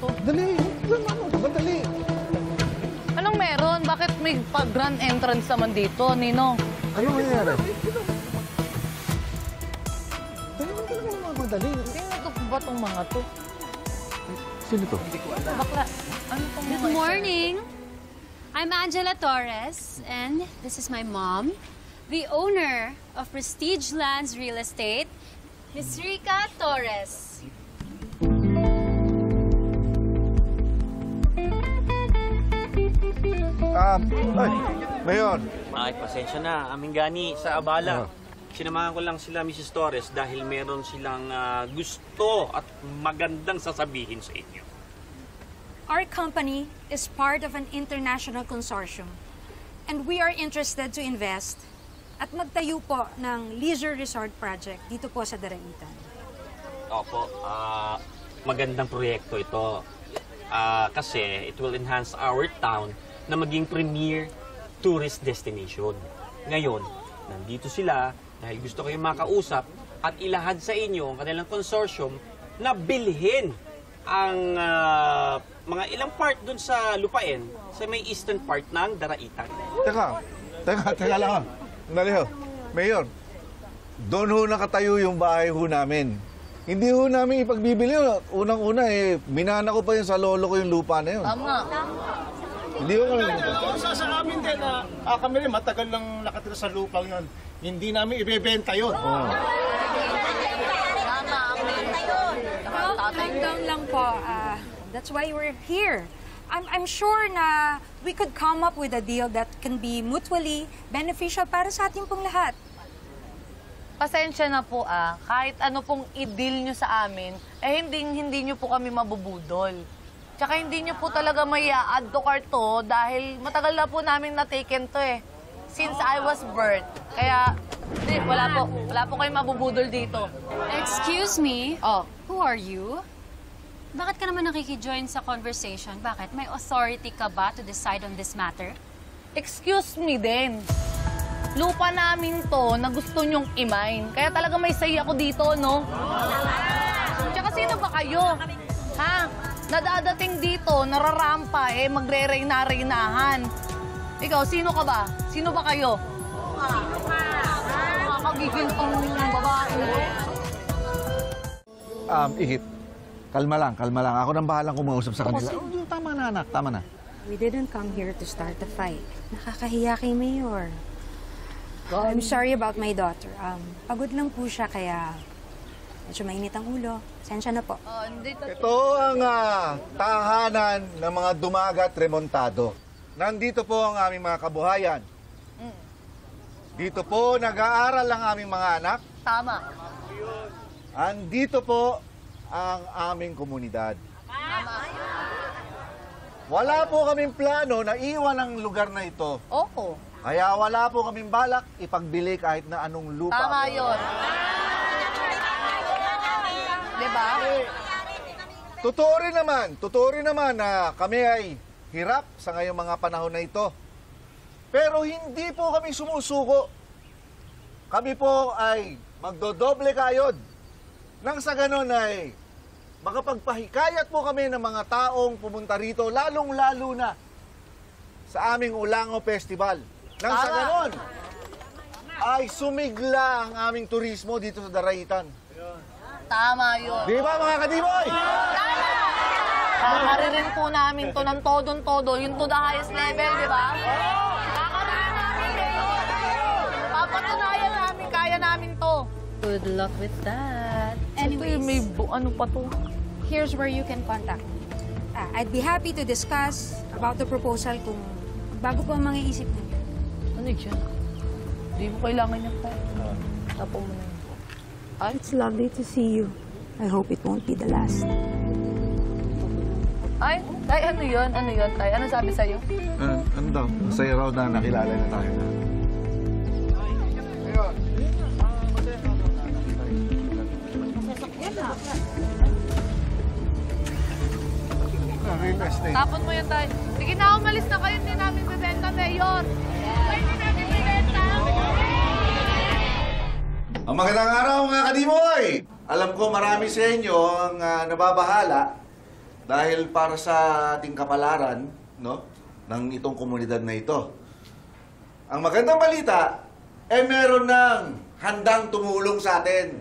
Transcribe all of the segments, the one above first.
to. Dali! Madali! Anong meron? Bakit may grand entrance naman dito, Ninong? Ano nangyari? Dali mo talaga naman madali. Sino to ba tong mga to? Sino to? Bakla, ano tong mga Good morning. I'm Angela Torres, and this is my mom, the owner of Prestige Lands Real Estate, Miss Rica Torres. Ay, Mayor. Ay, pasensya na. Aming gani sa abala. Sinamahan ko lang sila, Mrs. Torres, dahil meron silang gusto at magandang sasabihin sa inyo. Our company is part of an international consortium, and we are interested to invest at magtayo po ng leisure resort project dito po sa Daraitan. Opo, magandang proyekto ito. Kasi it will enhance our town na maging premier tourist destination. Ngayon, nandito sila dahil gusto kayong makausap at ilahad sa inyo ang kanilang consortium na bilhin ang mga ilang part dun sa lupain sa may eastern part ng Daraitan. Teka lang. Dali ho. Mayor, doon ho nakatayo yung bahay ho namin. Hindi ho namin ipagbibili. Unang-una minana ko pa yun sa lolo ko yung lupa na yun. Tama. Hindi ho kami. Sa amin din, kami rin matagal lang nakatira sa lupang yun. Hindi namin ibebenta yun. Tama, Calm down lang po. That's why we're here. I'm sure na we could come up with a deal that can be mutually beneficial para sa ating pong lahat. Pasensya na po kahit ano pong i-deal nyo sa amin, hindi nyo po kami mabubudol. Tsaka hindi nyo po talaga may add to cart to dahil matagal na po namin na-taken to since I was birth. Kaya, wala po kayong mabubudol dito. Excuse me? Oh, Who are you? Bakit ka naman nakikijoin sa conversation? Bakit? May authority ka ba to decide on this matter? excuse me din. Lupa namin to na gusto nyong i-mine. Kaya talaga may say ako dito, no? Tsaka sino ba kayo? Ha? Nadadating dito, nararampa, magre-reyna-reynahan. Ikaw, sino ka ba? Sino ba kayo? Nakakagigil tong babae. Ihip, kalma lang. Ako nang bahalang kumausap sa kanila. Tama na, anak. Tama na. We didn't come here to start a fight. Nakakahiya kay Mayor. I'm sorry about my daughter. Pagod lang po siya, kaya medyo mainit ang ulo. Sensya na po. Ito ang tahanan ng mga dumagat remontado. Nandito po ang aming mga kabuhayan. Dito po nag-aaral ang aming mga anak. Tama. Andito po ang aming komunidad. Wala po kaming plano na iwan ang lugar na ito. Oo. Kaya wala po kaming balak ipagbili kahit na anong lupa. Tama yun. Diba? Totoo rin naman na kami ay hirap sa ngayong mga panahon na ito. Pero hindi po kami sumusuko. Kami po ay magdodoble kayod. Nang sa ganun ay makapagpahikayat po kami ng mga taong pumunta rito, lalong-lalo na sa aming Ulango Festival. Nang sa ganun ay sumigla ang aming turismo dito sa Daraitan. Tama yun. Di ba mga kadiboy? Kakaririn po namin to ng todong-todo, yung to the highest level, di ba? Kakaririn namin kayo. Papatunayan namin, kaya namin to. Good luck with that. Anyways, may ano pa to? Here's where you can contact me. I'd be happy to discuss about the proposal kung bago po ang mga isip ninyo. Ano yun? Hindi mo kailangan niya po. Tapo mo na yun. It's lovely to see you. I hope it won't be the last. Ay, Tay, ano yun? Ano yun, Tay? Ano sabi sa'yo? Ano daw? Masaya raw na nakilala na tayo. Tapon mo yun, Tay. Sige na, umalis na kayo. Hindi namin bibenta, Mayor. Hindi namin bibenta. Ang magandang araw mga kadimoy! Alam ko marami sa inyo ang nababahala dahil para sa ating kapalaran, no, ng itong komunidad na ito. Ang magandang balita, meron ng handang tumulong sa atin.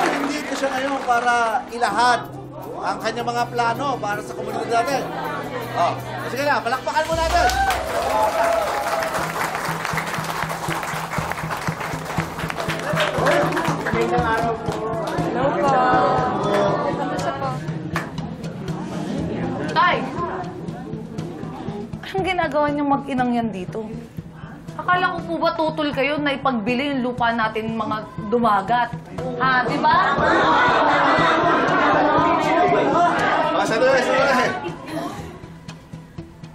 Nandito siya ngayon para ilahad ang kanyang mga plano para sa komunidad natin. Oh, sige na, palakpakan mo natin! Tay! Anong ginagawa niyong mag-inang yan dito? Akala ko po ba tutol kayo na ipagbili yung lupa natin mga dumagat? Ha, di ba? Sandali.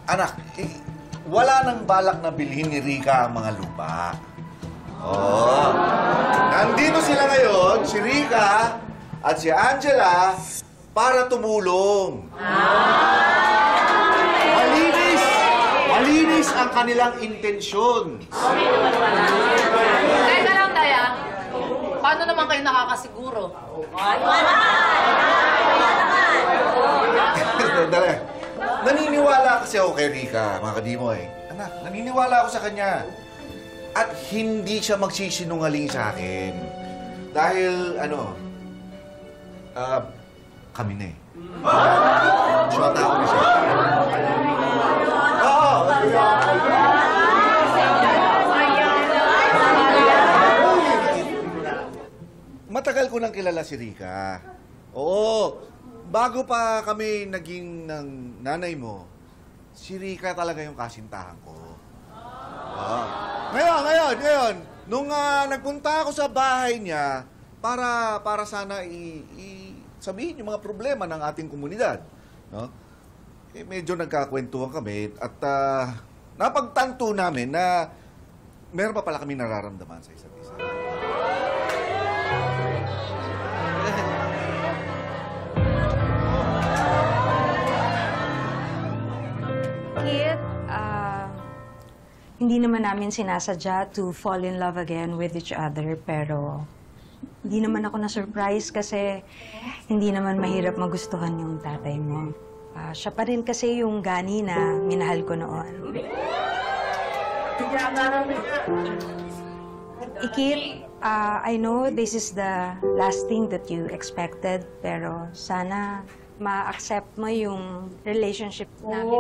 Anak, wala nang balak na bilhin ni Rika ang mga lupa. Oh. Nandito sila ngayon, si Rika at si Angela, para tumulong. Malinis ang kanilang intensyon. Teka lang, Daya. Paano naman kayo nakakasiguro? Dali. Naniniwala kasi ako kay Rika, mga kadimoy. Anak, naniniwala ako sa kanya. At hindi siya magsisinungaling sa akin. Dahil, kami na eh. Shota ako na siya. Oo! Matagal ko nang kilala si Rika. Oo. Bago pa kami naging ng nanay mo, si Rika talaga yung kasintahan ko. Oo. Ngayon, nung nagpunta ako sa bahay niya para sana sabihin yung mga problema ng ating komunidad, no? Medyo nagkakwentuhan kami at napagtanto namin na meron pa pala kami nararamdaman sa isa't isa. Kit, hindi naman namin sinasadya to fall in love again with each other, pero hindi naman ako na-surprise kasi hindi naman mahirap magustuhan yung tatay mo. Siya pa rin kasi yung gani na minahal ko noon. Ikit, I know this is the last thing that you expected, pero sana ma-accept mo yung relationship namin.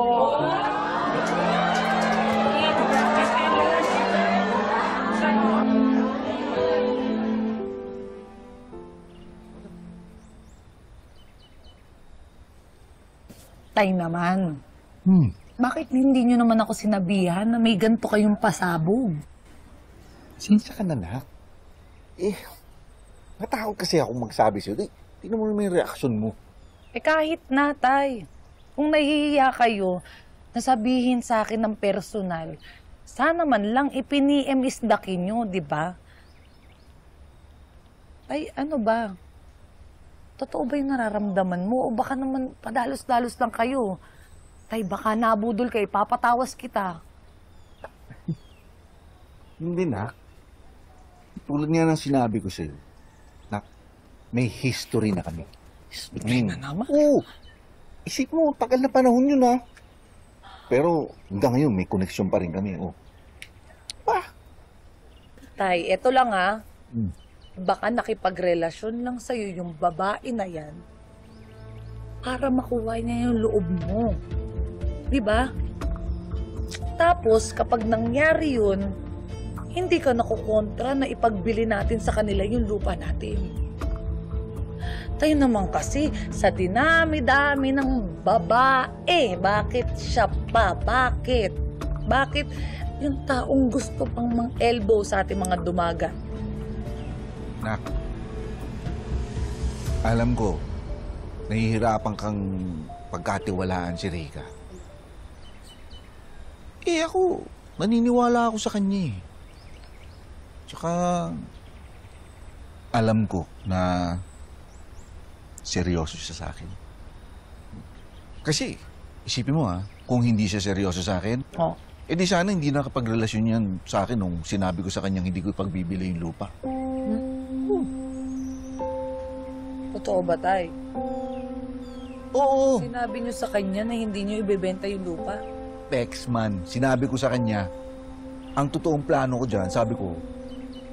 Tay naman. Bakit hindi nyo naman ako sinabihan na may ganito kayong pasabog? Sinsya ka na, nak. Natakot kasi ako magsabi sa'yo. Tingnan mo naman yung reaksyon mo. Kahit na, Tay. Kung nahihiya kayo, nasabihin sa akin ng personal, sana man lang ipini-isdakin nyo, di ba? Ay, ano ba? Totoo ba yung nararamdaman mo? O baka naman padalos-dalos lang kayo? Tay, baka nabudol kayo, papatawas kita. Hindi, nak. Tulad nga ng sinabi ko sa'yo, nak, may history na kami. History na naman? Oo. Isip mo, tagal na panahon yun, ha? Pero hanggang ngayon, may koneksyon pa rin kami, oh. Tay, eto lang ha. Baka nakipagrelasyon lang sa'yo yung babae na yan para makuha niya yung loob mo. Diba? Tapos, kapag nangyari yun, hindi ka nakukontra na ipagbili natin sa kanila yung lupa natin. Tayo naman kasi, sa dinami-dami ng babae, bakit siya pa? Bakit? Bakit yung taong gusto pang mang-elbow sa ating mga dumaga? Nak, alam ko, nahihirapan kang pagkatiwalaan si Rika. Ako, naniniwala ako sa kanya eh. Tsaka, alam ko na seryoso siya sa akin. Kasi, isipin mo kung hindi siya seryoso sa akin, di sana hindi nakapagrelasyon yan sa akin nung sinabi ko sa kanyang hindi ko pagbibili yung lupa. Totoo ba, Tay? Oo. Sinabi niyo sa kanya na hindi niyo ibebenta yung lupa? Pexman, sinabi ko sa kanya, ang totoong plano ko dyan, sabi ko,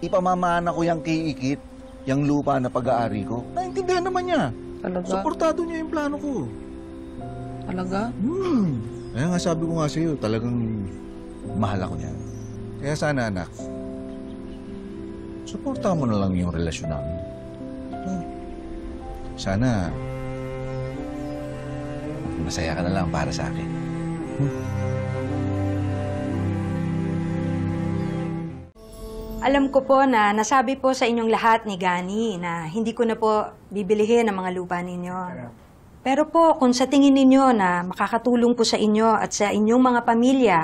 ipamamana ko yung kiikit, yung lupa na pag-aari ko. Naintindihan naman niya. Talaga? Suportado niya yung plano ko. Talaga? Kaya nga sabi ko nga sa'yo, talagang mahal ako niya. Kaya sana anak, suportahan mo na lang yung relasyon namin. Sana, masaya ka na lang para sa akin. Alam ko po na nasabi po sa inyong lahat ni Gani na hindi ko na po bibilihin ang mga lupa ninyo. Pero po, kung sa tingin ninyo na makakatulong po sa inyo at sa inyong mga pamilya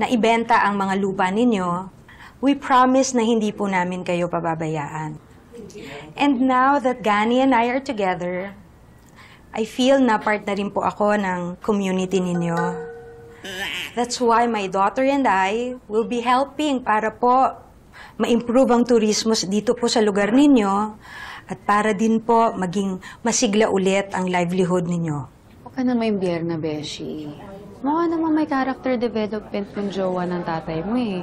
na ibenta ang mga lupa ninyo, we promise na hindi po namin kayo pababayaan. And now that Gani and I are together, I feel na part na rin po ako ng community ninyo. That's why my daughter and I will be helping para po ma-improve ang turismo dito po sa lugar ninyo at para din po maging masigla ulit ang livelihood ninyo. Huwag ka na may biyerna, Beshi. Mukha naman may character development ng jowa ng tatay mo eh.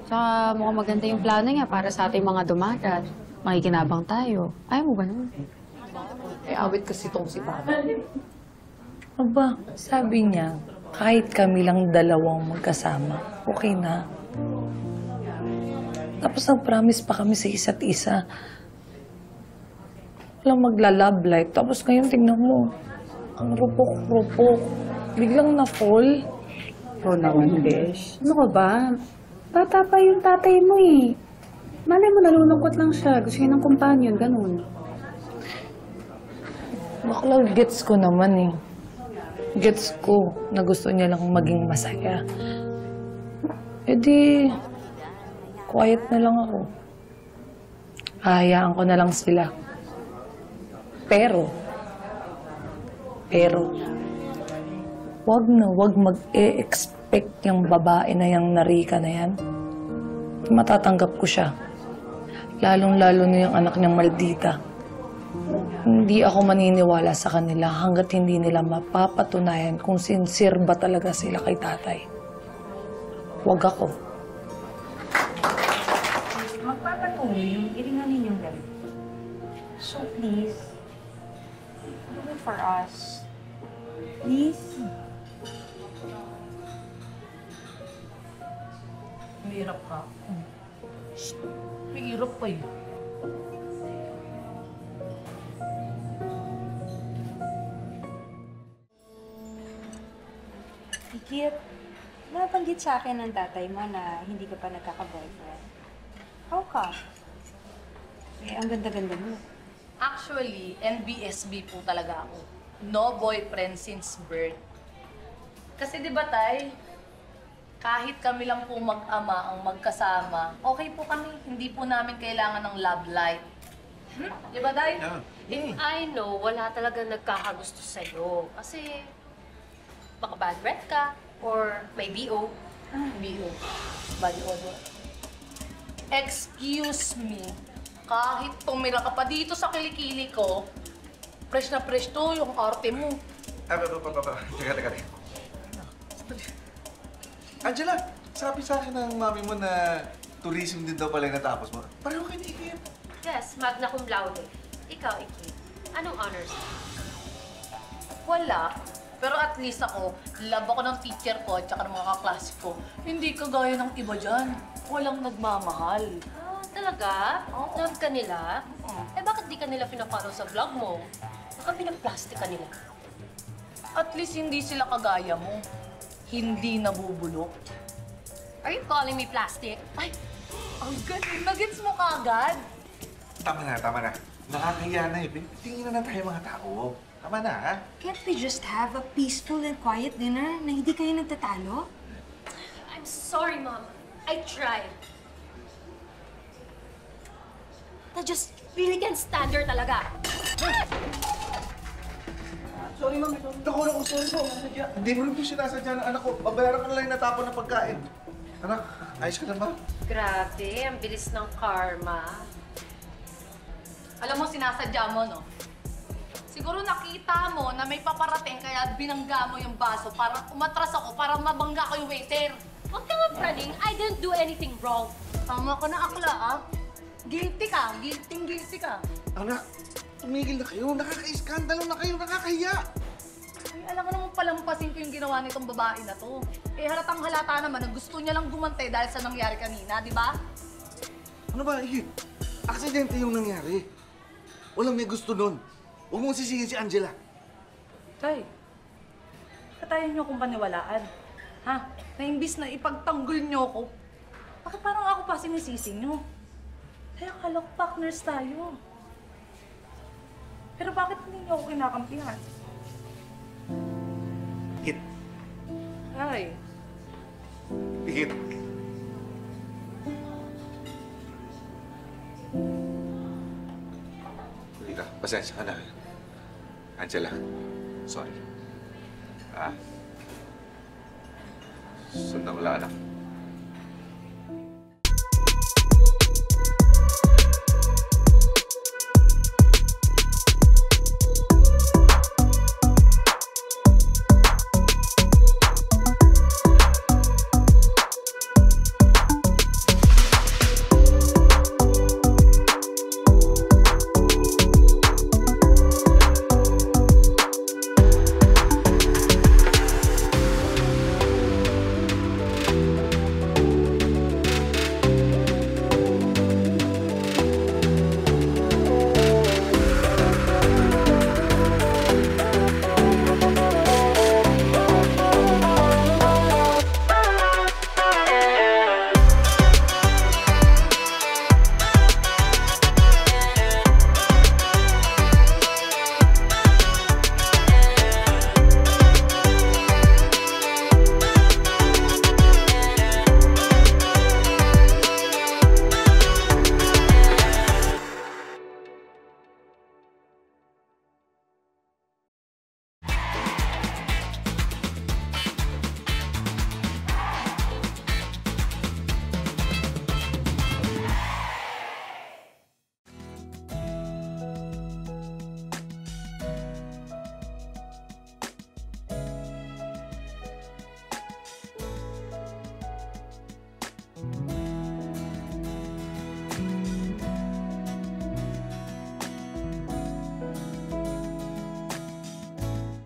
Tsaka mukhang maganda yung plano niya para sa ating mga dumagat. Makikinabang tayo. Ayaw mo ba naman? Eh, awit kasi tong si Papa. Aba, sabi niya, kahit kami lang dalawang magkasama, okay na. Tapos nag-promise pa kami sa isa't isa. Walang magla-love life. Tapos ngayon, tingnan mo, ang rupok-rupok. Biglang na-fall. Oo naman, Besh. Ano ka ba? Bata pa yung tatay mo eh. Malay mo, nalulungkot lang siya. Gusto niya ng companion, ganun. Bakla, gets ko naman eh. Gets ko na gusto niya lang maging masaya. E di, quiet na lang ako. Hahayaan ko na lang sila. Pero, wag na wag mag-e-expect yung babae na yung narika na yan. Matatanggap ko siya. Lalong-lalo na yung anak niyang maldita. Hindi ako maniniwala sa kanila hanggat hindi nila mapapatunayan kung sincere ba talaga sila kay tatay. Wag ako. Magpapatuloy yung iringan ninyong gabi. So please, do it for us. Please. May hirap ka. May hirap pa yun. Kit, nabanggit sa akin ng tatay mo na hindi ka pa nagkaka-boyfriend. How come? Eh, ang ganda-ganda mo. Actually, NBSB po talaga ako. No boyfriend since birth. Kasi di ba tay, kahit kami lang po mag-ama ang magkasama, okay po kami. Hindi po namin kailangan ng love life. Di ba tay? If I know, wala talaga nagkakagusto sa'yo. Kasi baka bad breath ka or may BO. BO. Body odor. Excuse me. Kahit tumira ka pa dito sa kilikili ko, fresh na fresh to yung arte mo. Teka. Angela, sabi sa akin ng mami mo na tourism din daw pala yung natapos mo. Pareho kayo ni Ikim. Yes, magna cum laude. Ikaw, Iki. Anong honors? Wala. Pero at least ako, love ako ng teacher ko at saka ng mga kaklase ko. Hindi kagaya ng iba dyan. Walang nagmamahal. Ah, talaga? Love ka nila? Eh, bakit di ka nila pinapalo sa vlog mo? Baka pinag-plastic ka nila. At least hindi sila kagaya mo. Hindi nabubulok. Are you calling me plastic? Ay, ang galing. Nagets mo kagad. Tama na. Nakakahiya na eh. Tingin na tayo mga tao. Tama na, ha? Can't we just have a peaceful and quiet dinner na hindi kayo nagtatalo? I'm sorry, Mom. I tried. I just really can't stand her talaga. Sorry, mami. Sorry po. Hindi mo rin po sinasadya ng anak ko. Babayaran ko na lang yung natapon ng pagkain. Anak, ayos ka na ba? Grabe, ang bilis ng karma. Alam mo, sinasadya mo, no? Siguro nakita mo na may paparating kaya binangga mo yung baso para umatras ako, para mabangga ko yung waiter. Huwag ka nga praning. I didn't do anything wrong. Tama ka na, akla, ah. Guilty ka. Guilty ka. Anak, tumigil na kayo. Nakaka-iskandalo na kayo. Nakakahiya. Ay, alam mo naman palampasin ko yung ginawa nitong babae na to. Eh, halatang halata naman na gusto niya lang gumante dahil sa nangyari kanina, di ba? Ano ba, Igit? Aksidente yung nangyari. Walang may gusto nun. Huwag mong sisihin si Angela. Tay, katayan niyo akong paniwalaan. Ha? Na imbis na ipagtanggol niyo ako, bakit parang ako pa sinisisi niyo? Kaya akala ko partners tayo. Pero bakit hindi niyo ako kinakampihan? Igit. Ay, Igit. Halika, pasensya ka na. Angela, sorry. Sundan ko lang, anak.